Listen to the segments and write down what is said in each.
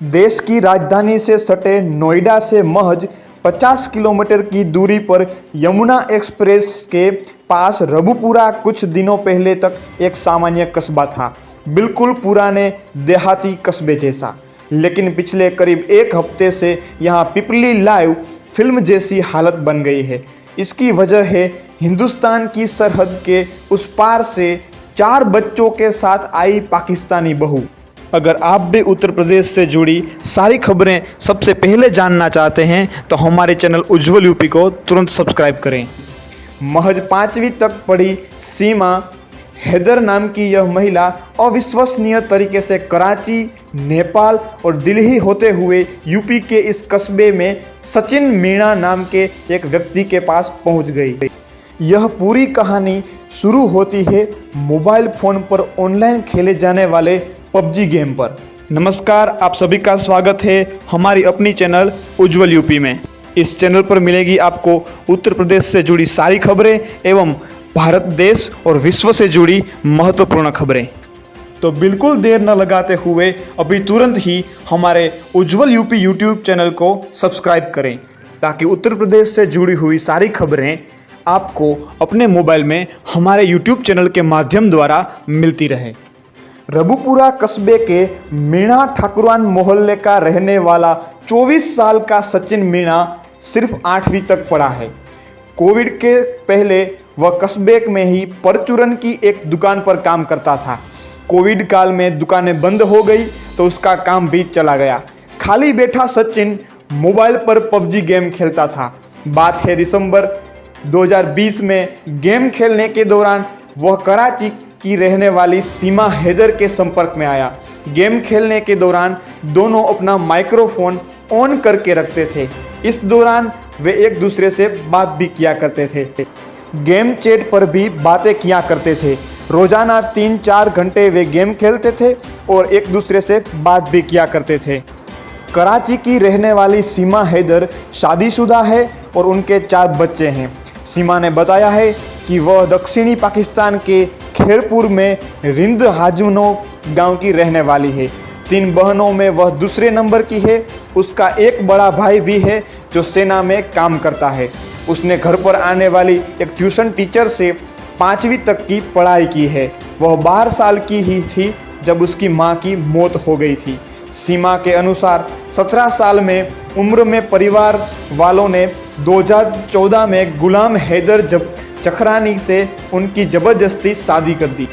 देश की राजधानी से सटे नोएडा से महज 50 किलोमीटर की दूरी पर यमुना एक्सप्रेस के पास रबुपुरा कुछ दिनों पहले तक एक सामान्य कस्बा था, बिल्कुल पुराने देहाती कस्बे जैसा। लेकिन पिछले करीब एक हफ्ते से यहाँ पिपली लाइव फिल्म जैसी हालत बन गई है। इसकी वजह है हिंदुस्तान की सरहद के उस पार से 4 बच्चों के साथ आई पाकिस्तानी बहू। अगर आप भी उत्तर प्रदेश से जुड़ी सारी खबरें सबसे पहले जानना चाहते हैं तो हमारे चैनल उज्ज्वल यूपी को तुरंत सब्सक्राइब करें। महज 5वीं तक पढ़ी सीमा हैदर नाम की यह महिला अविश्वसनीय तरीके से कराची, नेपाल और दिल्ली होते हुए यूपी के इस कस्बे में सचिन मीणा नाम के एक व्यक्ति के पास पहुंच गई। यह पूरी कहानी शुरू होती है मोबाइल फ़ोन पर ऑनलाइन खेले जाने वाले पबजी गेम पर। नमस्कार, आप सभी का स्वागत है हमारी अपनी चैनल उज्ज्वल यूपी में। इस चैनल पर मिलेगी आपको उत्तर प्रदेश से जुड़ी सारी खबरें एवं भारत देश और विश्व से जुड़ी महत्वपूर्ण खबरें। तो बिल्कुल देर न लगाते हुए अभी तुरंत ही हमारे उज्ज्वल यूपी यूट्यूब चैनल को सब्सक्राइब करें ताकि उत्तर प्रदेश से जुड़ी हुई सारी खबरें आपको अपने मोबाइल में हमारे यूट्यूब चैनल के माध्यम द्वारा मिलती रहे। रबुपुरा कस्बे के मीणा ठाकुरान मोहल्ले का रहने वाला 24 साल का सचिन मीणा सिर्फ 8वीं तक पढ़ा है। कोविड के पहले वह कस्बे में ही परचूरन की एक दुकान पर काम करता था। कोविड काल में दुकानें बंद हो गई तो उसका काम भी चला गया। खाली बैठा सचिन मोबाइल पर पबजी गेम खेलता था। बात है दिसंबर 2020 में। गेम खेलने के दौरान वह कराची की रहने वाली सीमा हैदर के संपर्क में आया। गेम खेलने के दौरान दोनों अपना माइक्रोफोन ऑन करके रखते थे। इस दौरान वे एक दूसरे से बात भी किया करते थे। गेम चैट पर भी बातें किया करते थे। रोजाना 3-4 घंटे वे गेम खेलते थे और एक दूसरे से बात भी किया करते थे। कराची की रहने वाली सीमा हैदर शादीशुदा है और उनके 4 बच्चे हैं। सीमा ने बताया है कि वह दक्षिणी पाकिस्तान के खैरपुर में रिंद हाजुनो गांव की रहने वाली है। 3 बहनों में वह दूसरे नंबर की है। उसका एक बड़ा भाई भी है जो सेना में काम करता है। उसने घर पर आने वाली एक ट्यूशन टीचर से 5वीं तक की पढ़ाई की है। वह 12 साल की ही थी जब उसकी मां की मौत हो गई थी। सीमा के अनुसार 17 साल में उम्र में परिवार वालों ने 2014 में गुलाम हैदर चखरानी से उनकी ज़बरदस्ती शादी कर दी।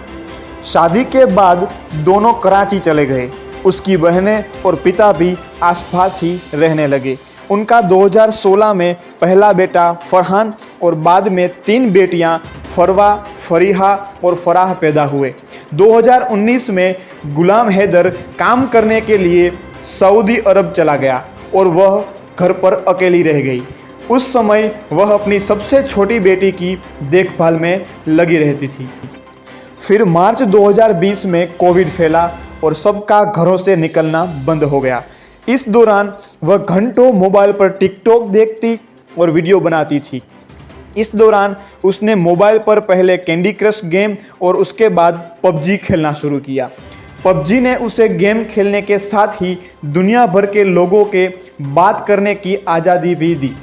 शादी के बाद दोनों कराची चले गए। उसकी बहनें और पिता भी आसपास ही रहने लगे। उनका 2016 में पहला बेटा फरहान और बाद में 3 बेटियां फरवा, फरीहा और फराह पैदा हुए। 2019 में गुलाम हैदर काम करने के लिए सऊदी अरब चला गया और वह घर पर अकेली रह गई। उस समय वह अपनी सबसे छोटी बेटी की देखभाल में लगी रहती थी। फिर मार्च 2020 में कोविड फैला और सबका घरों से निकलना बंद हो गया। इस दौरान वह घंटों मोबाइल पर टिकटॉक देखती और वीडियो बनाती थी। इस दौरान उसने मोबाइल पर पहले कैंडी क्रश गेम और उसके बाद पबजी खेलना शुरू किया। पबजी ने उसे गेम खेलने के साथ ही दुनिया भर के लोगों के बात करने की आज़ादी भी दी।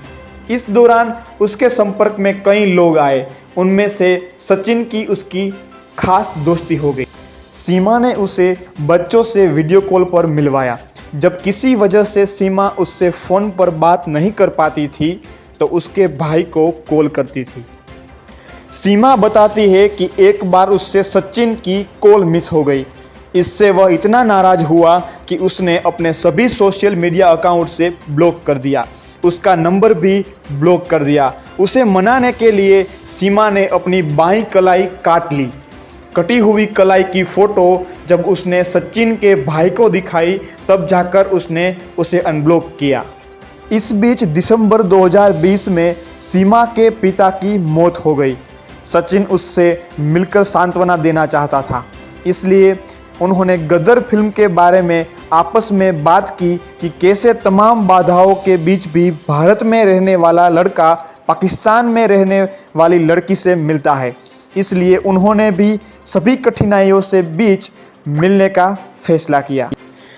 इस दौरान उसके संपर्क में कई लोग आए। उनमें से सचिन की उसकी खास दोस्ती हो गई। सीमा ने उसे बच्चों से वीडियो कॉल पर मिलवाया। जब किसी वजह से सीमा उससे फ़ोन पर बात नहीं कर पाती थी तो उसके भाई को कॉल करती थी। सीमा बताती है कि एक बार उससे सचिन की कॉल मिस हो गई। इससे वह इतना नाराज़ हुआ कि उसने अपने सभी सोशल मीडिया अकाउंट से ब्लॉक कर दिया। उसका नंबर भी ब्लॉक कर दिया। उसे मनाने के लिए सीमा ने अपनी बाईं कलाई काट ली। कटी हुई कलाई की फ़ोटो जब उसने सचिन के भाई को दिखाई तब जाकर उसने उसे अनब्लॉक किया। इस बीच दिसंबर 2020 में सीमा के पिता की मौत हो गई। सचिन उससे मिलकर सांत्वना देना चाहता था, इसलिए उन्होंने गदर फिल्म के बारे में आपस में बात की कि कैसे तमाम बाधाओं के बीच भी भारत में रहने वाला लड़का पाकिस्तान में रहने वाली लड़की से मिलता है। इसलिए उन्होंने भी सभी कठिनाइयों से बीच मिलने का फैसला किया।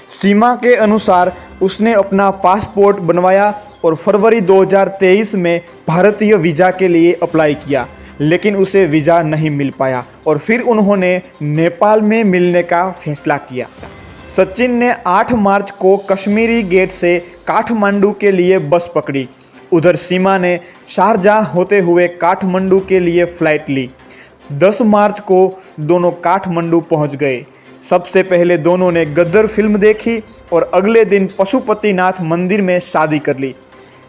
सीमा के अनुसार उसने अपना पासपोर्ट बनवाया और फरवरी 2023 में भारतीय वीज़ा के लिए अप्लाई किया, लेकिन उसे वीज़ा नहीं मिल पाया और फिर उन्होंने नेपाल में मिलने का फैसला किया। सचिन ने 8 मार्च को कश्मीरी गेट से काठमांडू के लिए बस पकड़ी। उधर सीमा ने शारजाह होते हुए काठमांडू के लिए फ़्लाइट ली। 10 मार्च को दोनों काठमांडू पहुंच गए। सबसे पहले दोनों ने गदर फिल्म देखी और अगले दिन पशुपतिनाथ मंदिर में शादी कर ली।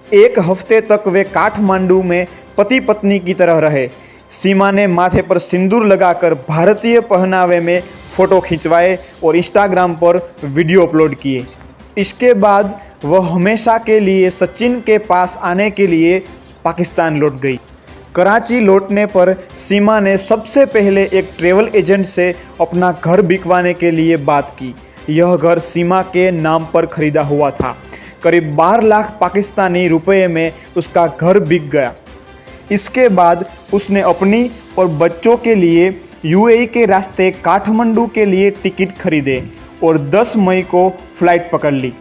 1 हफ्ते तक वे काठमांडू में पति पत्नी की तरह रहे। सीमा ने माथे पर सिंदूर लगाकर भारतीय पहनावे में फ़ोटो खिंचवाए और इंस्टाग्राम पर वीडियो अपलोड किए। इसके बाद वह हमेशा के लिए सचिन के पास आने के लिए पाकिस्तान लौट गई। कराची लौटने पर सीमा ने सबसे पहले एक ट्रैवल एजेंट से अपना घर बिकवाने के लिए बात की। यह घर सीमा के नाम पर खरीदा हुआ था। करीब 12 लाख पाकिस्तानी रुपए में उसका घर बिक गया। इसके बाद उसने अपनी और बच्चों के लिए यूएई के रास्ते काठमांडू के लिए टिकट खरीदे और 10 मई को फ़्लाइट पकड़ ली।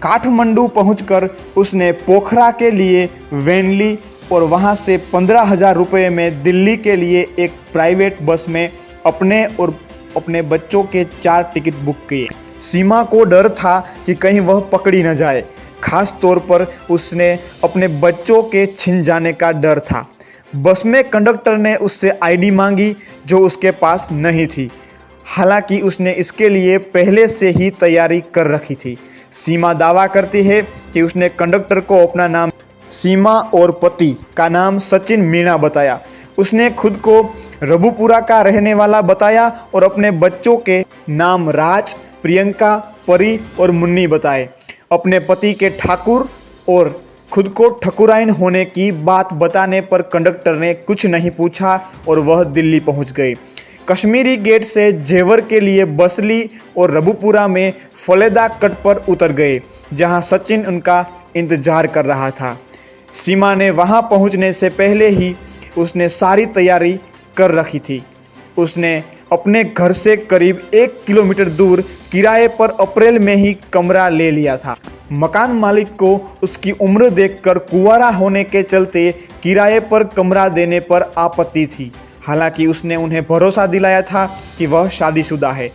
काठमांडू पहुंचकर उसने पोखरा के लिए वैन ली और वहां से 15,000 रुपये में दिल्ली के लिए एक प्राइवेट बस में अपने और अपने बच्चों के 4 टिकट बुक किए। सीमा को डर था कि कहीं वह पकड़ी न जाए। खास तौर पर उसने अपने बच्चों के छिन जाने का डर था। बस में कंडक्टर ने उससे आईडी मांगी जो उसके पास नहीं थी। हालांकि उसने इसके लिए पहले से ही तैयारी कर रखी थी। सीमा दावा करती है कि उसने कंडक्टर को अपना नाम सीमा और पति का नाम सचिन मीणा बताया। उसने खुद को रबुपुरा का रहने वाला बताया और अपने बच्चों के नाम राज, प्रियंका, परी और मुन्नी बताए। अपने पति के ठाकुर और खुद को ठकुराइन होने की बात बताने पर कंडक्टर ने कुछ नहीं पूछा और वह दिल्ली पहुंच गए। कश्मीरी गेट से जेवर के लिए बस ली और रबुपुरा में फलेदा कट पर उतर गए, जहां सचिन उनका इंतजार कर रहा था। सीमा ने वहां पहुंचने से पहले ही उसने सारी तैयारी कर रखी थी। उसने अपने घर से करीब 1 किलोमीटर दूर किराए पर अप्रैल में ही कमरा ले लिया था। मकान मालिक को उसकी उम्र देखकर कुंवारा होने के चलते किराए पर कमरा देने पर आपत्ति थी। हालांकि उसने उन्हें भरोसा दिलाया था कि वह शादीशुदा है।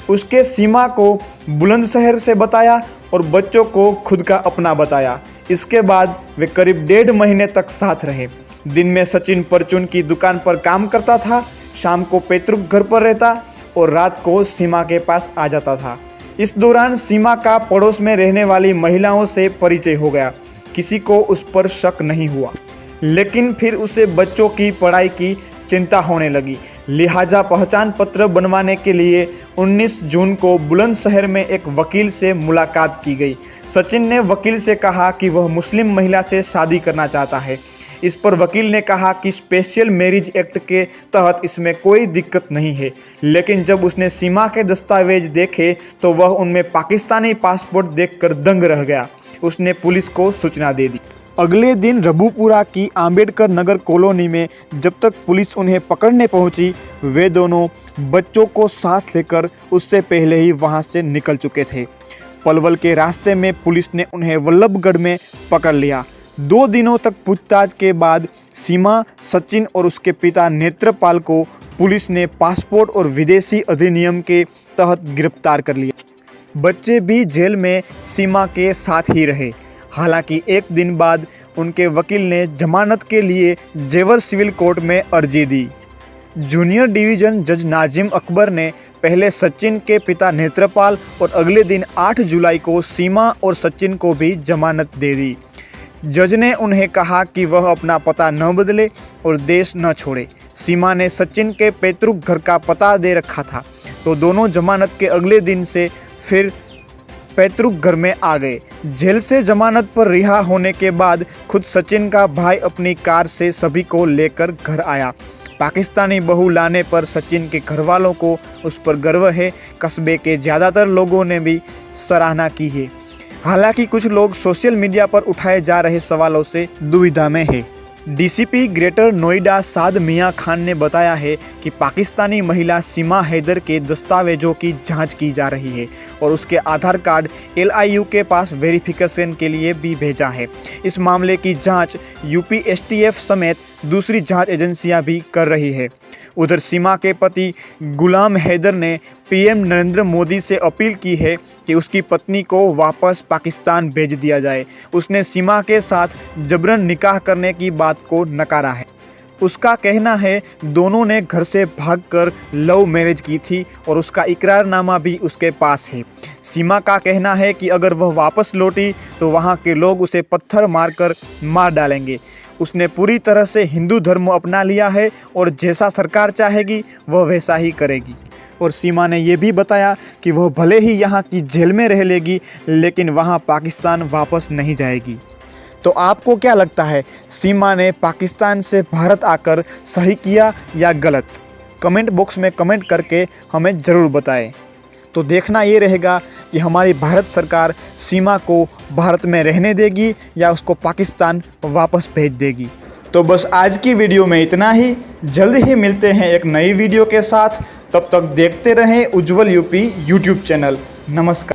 उसके सीमा को बुलंदशहर से बताया और बच्चों को खुद का अपना बताया। इसके बाद वे करीब 1.5 महीने तक साथ रहे। दिन में सचिन परचून की दुकान पर काम करता था, शाम को पैतृक घर पर रहता और रात को सीमा के पास आ जाता था। इस दौरान सीमा का पड़ोस में रहने वाली महिलाओं से परिचय हो गया। किसी को उस पर शक नहीं हुआ, लेकिन फिर उसे बच्चों की पढ़ाई की चिंता होने लगी। लिहाजा पहचान पत्र बनवाने के लिए 19 जून को बुलंदशहर में एक वकील से मुलाकात की गई। सचिन ने वकील से कहा कि वह मुस्लिम महिला से शादी करना चाहता है। इस पर वकील ने कहा कि स्पेशल मैरिज एक्ट के तहत इसमें कोई दिक्कत नहीं है। लेकिन जब उसने सीमा के दस्तावेज देखे तो वह उनमें पाकिस्तानी पासपोर्ट देखकर दंग रह गया। उसने पुलिस को सूचना दे दी। अगले दिन रबुपुरा की आंबेडकर नगर कॉलोनी में जब तक पुलिस उन्हें पकड़ने पहुंची, वे दोनों बच्चों को साथ लेकर उससे पहले ही वहां से निकल चुके थे। पलवल के रास्ते में पुलिस ने उन्हें वल्लभगढ़ में पकड़ लिया। 2 दिनों तक पूछताछ के बाद सीमा, सचिन और उसके पिता नेत्रपाल को पुलिस ने पासपोर्ट और विदेशी अधिनियम के तहत गिरफ्तार कर लिया। बच्चे भी जेल में सीमा के साथ ही रहे। हालांकि 1 दिन बाद उनके वकील ने जमानत के लिए जेवर सिविल कोर्ट में अर्जी दी। जूनियर डिवीज़न जज नाजिम अकबर ने पहले सचिन के पिता नेत्रपाल और अगले दिन 8 जुलाई को सीमा और सचिन को भी जमानत दे दी। जज ने उन्हें कहा कि वह अपना पता न बदले और देश न छोड़े। सीमा ने सचिन के पैतृक घर का पता दे रखा था, तो दोनों जमानत के अगले दिन से फिर पैतृक घर में आ गए। जेल से जमानत पर रिहा होने के बाद खुद सचिन का भाई अपनी कार से सभी को लेकर घर आया। पाकिस्तानी बहू लाने पर सचिन के घरवालों को उस पर गर्व है। कस्बे के ज़्यादातर लोगों ने भी सराहना की है। हालांकि कुछ लोग सोशल मीडिया पर उठाए जा रहे सवालों से दुविधा में है। डीसीपी ग्रेटर नोएडा साद मियां खान ने बताया है कि पाकिस्तानी महिला सीमा हैदर के दस्तावेजों की जांच की जा रही है और उसके आधार कार्ड LIU के पास वेरिफिकेशन के लिए भी भेजा है। इस मामले की जांच यूपी STF समेत दूसरी जांच एजेंसियां भी कर रही है। उधर सीमा के पति गुलाम हैदर ने PM नरेंद्र मोदी से अपील की है कि उसकी पत्नी को वापस पाकिस्तान भेज दिया जाए। उसने सीमा के साथ जबरन निकाह करने की बात को नकारा है। उसका कहना है दोनों ने घर से भागकर लव मैरिज की थी और उसका इकरारनामा भी उसके पास है। सीमा का कहना है कि अगर वह वापस लौटी तो वहाँ के लोग उसे पत्थर मारकर मार डालेंगे। उसने पूरी तरह से हिंदू धर्म अपना लिया है और जैसा सरकार चाहेगी वह वैसा ही करेगी। और सीमा ने यह भी बताया कि वह भले ही यहाँ की जेल में रह लेगी लेकिन वहाँ पाकिस्तान वापस नहीं जाएगी। तो आपको क्या लगता है, सीमा ने पाकिस्तान से भारत आकर सही किया या गलत? कमेंट बॉक्स में कमेंट करके हमें ज़रूर बताएं। तो देखना ये रहेगा कि हमारी भारत सरकार सीमा को भारत में रहने देगी या उसको पाकिस्तान वापस भेज देगी। तो बस आज की वीडियो में इतना ही। जल्द ही मिलते हैं एक नई वीडियो के साथ। तब तक देखते रहें उज्जवल यूपी YouTube चैनल। नमस्कार।